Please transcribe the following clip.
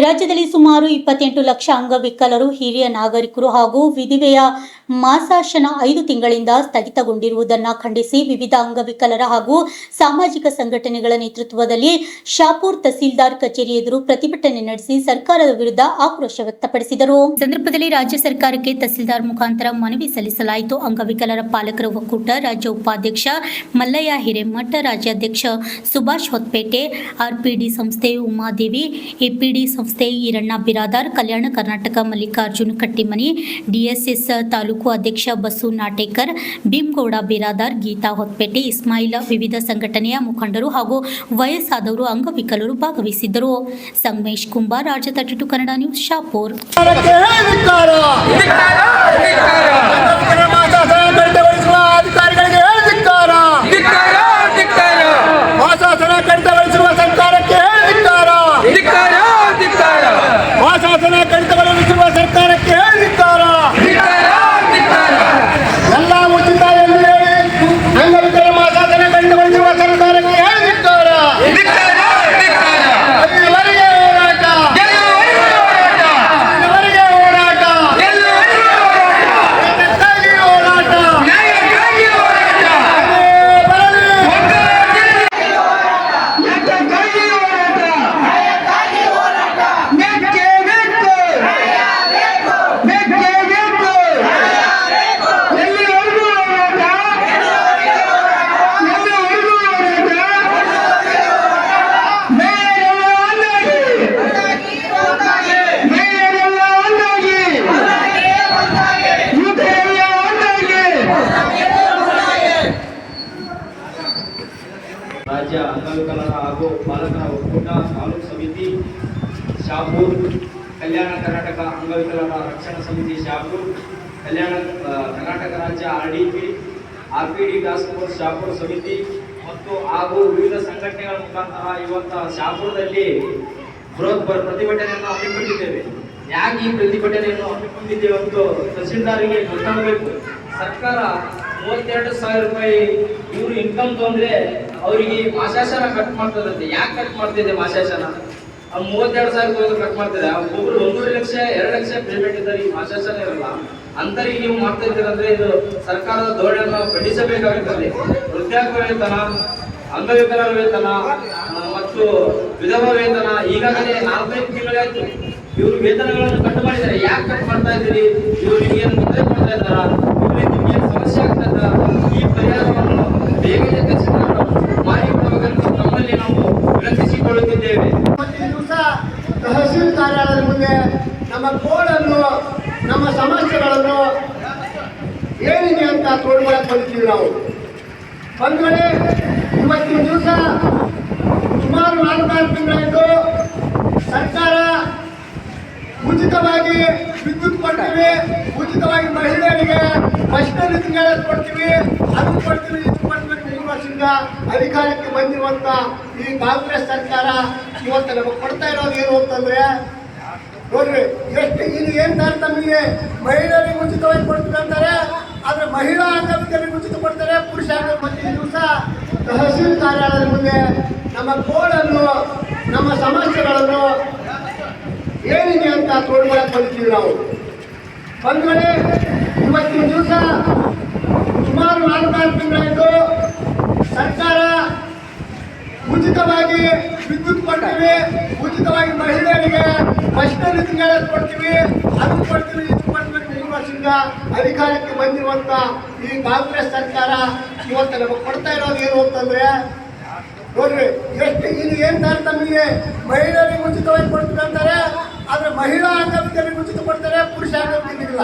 ರಾಜ್ಯದಲ್ಲಿ ಸುಮಾರು 28 ಲಕ್ಷ ಅಂಗವಿಕಲರು, ಹಿರಿಯ ನಾಗರಿಕರು ಹಾಗೂ ವಿಧವೆಯ ಮಾಸಾಶನ 5 ತಿಂಗಳಿಂದ ಸ್ಥಗಿತಗೊಂಡಿರುವುದನ್ನು ಖಂಡಿಸಿ ವಿವಿಧ ಅಂಗವಿಕಲರ ಹಾಗೂ ಸಾಮಾಜಿಕ ಸಂಘಟನೆಗಳ ನೇತೃತ್ವದಲ್ಲಿ ಶಾಪುರ್ ತಹಸೀಲ್ದಾರ್ ಕಚೇರಿ ಎದುರು ಪ್ರತಿಭಟನೆ ನಡೆಸಿ ಸರ್ಕಾರದ ವಿರುದ್ಧ ಆಕ್ರೋಶ ವ್ಯಕ್ತಪಡಿಸಿದರು. ಸಂದರ್ಭದಲ್ಲಿ ರಾಜ್ಯ ಸರ್ಕಾರಕ್ಕೆ ತಹಸೀಲ್ದಾರ್ ಮುಖಾಂತರ ಮನವಿ ಸಲ್ಲಿಸಲಾಯಿತು. ಅಂಗವಿಕಲರ ಪಾಲಕರ ಒಕ್ಕೂಟ ರಾಜ್ಯ ಉಪಾಧ್ಯಕ್ಷ ಮಲ್ಲಯ್ಯ ಹಿರೇಮಠ, ರಾಜ್ಯಾಧ್ಯಕ್ಷ ಸುಭಾಷ್ ಹೊತ್ಪೇಟೆ, ಆರ್ಪಿಡಿ ಸಂಸ್ಥೆ ಉಮಾದೇವಿ, ಎಪಿಡಿ ಸಂಸ್ಥೆ ಈರಣ್ಣ ಬಿರಾದಾರ್, ಕಲ್ಯಾಣ ಕರ್ನಾಟಕ ಮಲ್ಲಿಕಾರ್ಜುನ ಕಟ್ಟಿಮನಿ, ಡಿಎಸ್ಎಸ್ ತಾಲೂಕು ಅಧ್ಯಕ್ಷ ಬಸು ನಾಟೇಕರ್, ಭೀಮಗೌಡ ಬಿರಾದಾರ್, ಗೀತಾ ಹೊತ್ಪೇಟೆ, ಇಸ್ಮಾಯಿಲ್, ವಿವಿಧ ಸಂಘಟನೆಯ ಮುಖಂಡರು ಹಾಗೂ ವಯಸ್ಸಾದವರು ಅಂಗವಿಕಲರು ಭಾಗವಹಿಸಿದ್ದರು. ಸಂಗಮೇಶ್ ಕುಂಬಾರ್, ರಾಜ್ಯ 32 ಕನ್ನಡ ನ್ಯೂಸ್, ಶಾಪುರ್. ರಾಜ್ಯ ಅಂಗವಿಕಲರ ಹಾಗೂ ಪಾಲಕರ ಒಕ್ಕೂಟ ತಾಲೂಕು ಸಮಿತಿ ಶಾಪುರ್, ಕಲ್ಯಾಣ ಕರ್ನಾಟಕ ಅಂಗವಿಕಲರ ರಕ್ಷಣಾ ಸಮಿತಿ ಶಾಪುರ್, ಕಲ್ಯಾಣ ಕರ್ನಾಟಕ ರಾಜ್ಯ ಆರ್ಪಿಡಿ ಟಾಸ್ಕ್ ಫೋರ್ಸ್ ಶಾಪುರ್ ಸಮಿತಿ ಮತ್ತು ಹಾಗೂ ವಿವಿಧ ಸಂಘಟನೆಗಳ ಮುಖಾಂತರ ಇವತ್ತು ಶಾಪುರದಲ್ಲಿ ಬೃಹತ್ ಪ್ರತಿಭಟನೆಯನ್ನು ಹಮ್ಮಿಕೊಂಡಿದ್ದೇವೆ. ಯಾಕೆ ಈ ಪ್ರತಿಭಟನೆಯನ್ನು ಹಮ್ಮಿಕೊಂಡಿದ್ದೇವೆ ಅಂತ ತಹಸೀಲ್ದಾರಿಗೆ ಗೊತ್ತಾಗಬೇಕು. ಸರ್ಕಾರ 32,000 ರೂಪಾಯಿ ಇವರು ಇನ್ಕಮ್ ತೊಂದ್ರೆ ಅವರಿಗೆ ಮಾಸಾಶನ ಕಟ್ ಮಾಡ್ತದಂತೆ. ಯಾಕೆ ಕಟ್ ಮಾಡ್ತಿದೆ ಮಾಸಾಶನ? 32,000 ಕಟ್ ಮಾಡ್ತಿದೆ. ಒಬ್ಬರು 1.5 ಲಕ್ಷ 2 ಲಕ್ಷ ಪೇಮೆಂಟ್ ಇದ್ದಾರೆ, ಈ ಮಾಸಾಶನ ಇರಲ್ಲ. ಅಂತರಿಗೆ ನೀವು ಮಾಡ್ತಾ ಇದ್ದೀರಂದ್ರೆ ಇದು ಸರ್ಕಾರದ ಧೋರಣೆಯನ್ನು ಖಂಡಿಸಬೇಕಾಗುತ್ತದೆ. ವೃದ್ಧಾಪ್ಯ ವೇತನ, ಅಂಗವಿಕಲರ ವೇತನ ಮತ್ತು ವಿಧವಾ ವೇತನ ಈಗಾಗಲೇ 4-5 ತಿಂಗಳಾಯ್ತು. ಇವರು ವೇತನಗಳನ್ನು ಕಟ್ ಮಾಡಿದ್ದಾರೆ. ಯಾಕೆ ಕಟ್ ಮಾಡ್ತಾ ಇದ್ದೀರಿ? ಇವರು ನಿಮಗೆ ತೊಂದರೆ ಮಾಡ್ತಾ ಇದ್ದಾರಾ? ನಿಮಗೆ ಸಮಸ್ಯೆ ಆಗ್ತದ? ಈ ಪರಿಹಾರವನ್ನು ಬೇಗನೆ ಮಾಡಿಕೊಡಬೇಕೆಂದು ನಮ್ಮಲ್ಲಿ ನಾವು ವಿನಂತಿಸಿಕೊಳ್ಳುತ್ತಿದ್ದೇವೆ. ಈ ದಿವಸ ತಹಸೀಲ್ ಕಾರ್ಯಾಲಯದ ಮುಂದೆ ನಮ್ಮ ಕೋಡನ್ನು, ನಮ್ಮ ಸಮಸ್ಯೆಗಳನ್ನು ಏನಿದೆ ಅಂತ ತೋಡ್ಕೊಳಕ್ಕೆ ಬಂದಿದ್ದೀವಿ ನಾವು. ಬಂದ್ಮೇಲೆ ಇವತ್ತಿನ ದಿವಸ ಸುಮಾರು 4-5 ತಿಂಗಳಾಯಿತು. ಸರ್ಕಾರ ಉಚಿತವಾಗಿ ವಿದ್ಯುತ್ ಕೊಡ್ತೀವಿ, ಉಚಿತವಾಗಿ ಮಹಿಳೆಯರಿಗೆ ಬಸ್ನಲ್ಲಿ ತಿಂಗಳ ಕೊಡ್ತೀವಿ, ಅದು ಕೊಡ್ತೀವಿ, ಇದು ಕೊಡ್ತೀವಿ. ಈ ವರ್ಷದಿಂದ ಅಧಿಕಾರಕ್ಕೆ ಬಂದಿರುವಂತ ಈ ಕಾಂಗ್ರೆಸ್ ಸರ್ಕಾರ ಇವತ್ತು ನಮಗೆ ಕೊಡ್ತಾ ಇರೋದು ಏನು ಅಂತಂದ್ರೆ, ನೋಡ್ರಿ ಎಷ್ಟು ಇದು ಏನ್ ತಾರತಮ್ಯ. ಮಹಿಳೆಯರಿಗೆ ಉಚಿತವಾಗಿ ಕೊಡ್ತೀವಿ ಅಂತಾರೆ, ಆದ್ರೆ ಮಹಿಳಾ ಅಂಗವಿಕಲರಿಗೆ ಉಚಿತ ಕೊಡ್ತಾರೆ, ಪುರುಷ ಈ ದಿವಸ ತಹಸೀಲ್ ಕಾರ್ಯಾಲಯದ ಮುಂದೆ ನಮ್ಮ ಕೋಡನ್ನು, ನಮ್ಮ ಸಮಸ್ಯೆಗಳನ್ನು ಏನಿದೆ ಅಂತ ತೋಡ್ಕೊಳಕ್ಕೆ ಬಂದಿದ್ದೀವಿ ನಾವು. ಬಂದ್ಮೇಲೆ ಇವತ್ತಿನ ದಿವಸ ಸುಮಾರು 4-5 ತಿಂಗಳಾಯಿತು. ಸರ್ಕಾರ ಉಚಿತವಾಗಿ ವಿದ್ಯುತ್ ಕೊಡ್ತೀವಿ, ಉಚಿತವಾಗಿ ಮಹಿಳೆಯರಿಗೆ ಬಸ್ನಲ್ಲಿ ತಿಂಗಳ ಕೊಡ್ತೀವಿ, ಅದು ಕೊಡ್ತೀವಿ, ಇದು ಕೊಡ್ತೀವಿ. ಈ ವರ್ಷದಿಂದ ಅಧಿಕಾರಕ್ಕೆ ಬಂದಿರುವಂತ ಈ ಕಾಂಗ್ರೆಸ್ ಸರ್ಕಾರ ಇವತ್ತು ನಮಗೆ ಕೊಡ್ತಾ ಇರೋದು ಏನು ಅಂತಂದ್ರೆ, ನೋಡ್ರಿ ಎಷ್ಟು ಇದು ಏನ್ ತಾರತಮ್ಯ. ಮಹಿಳೆಯರಿಗೆ ಉಚಿತವಾಗಿ ಕೊಡ್ತೀವಿ ಅಂತಾರೆ, ಆದ್ರೆ ಮಹಿಳಾ ಅಂಗವಿಕಲರಿಗೆ ಉಚಿತ ಕೊಡ್ತಾರೆ, ಪುರುಷ ಅಂಗವಿಕಲರಿಗಿಲ್ಲ.